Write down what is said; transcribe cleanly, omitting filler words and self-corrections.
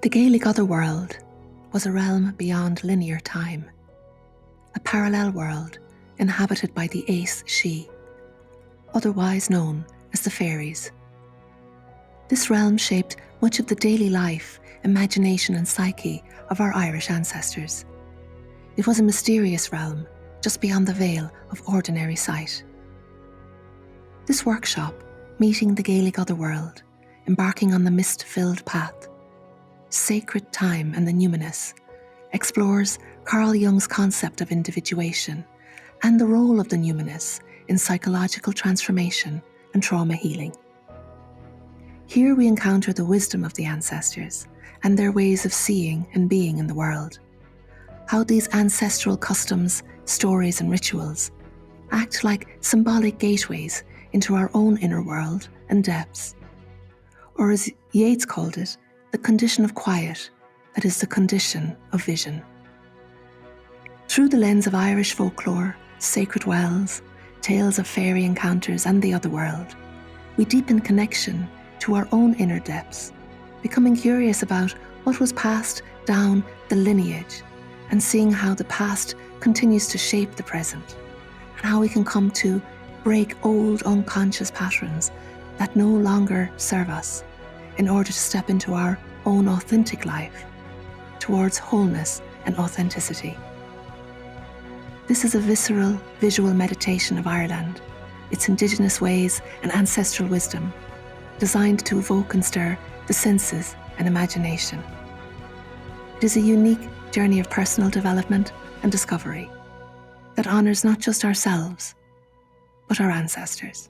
The Gaelic Otherworld was a realm beyond linear time, a parallel world inhabited by the Aes She, otherwise known as the fairies. This realm shaped much of the daily life, imagination and psyche of our Irish ancestors. It was a mysterious realm, just beyond the veil of ordinary sight. This workshop, Meeting the Gaelic Otherworld, Embarking on the Mist-Filled Path, Sacred Time and the Numinous, explores Carl Jung's concept of individuation and the role of the numinous in psychological transformation and trauma healing. Here we encounter the wisdom of the ancestors and their ways of seeing and being in the world, how these ancestral customs, stories and rituals act like symbolic gateways into our own inner world and depths, or as Yeats called it, the condition of quiet that is the condition of vision. Through the lens of Irish folklore, sacred wells, tales of fairy encounters and the otherworld, we deepen connection to our own inner depths, becoming curious about what was passed down the lineage and seeing how the past continues to shape the present, and how we can come to break old unconscious patterns that no longer serve us in order to step into our own authentic life, towards wholeness and authenticity. This is a visceral, visual meditation of Ireland, its indigenous ways and ancestral wisdom, designed to evoke and stir the senses and imagination. It is a unique journey of personal development and discovery that honours not just ourselves, but our ancestors.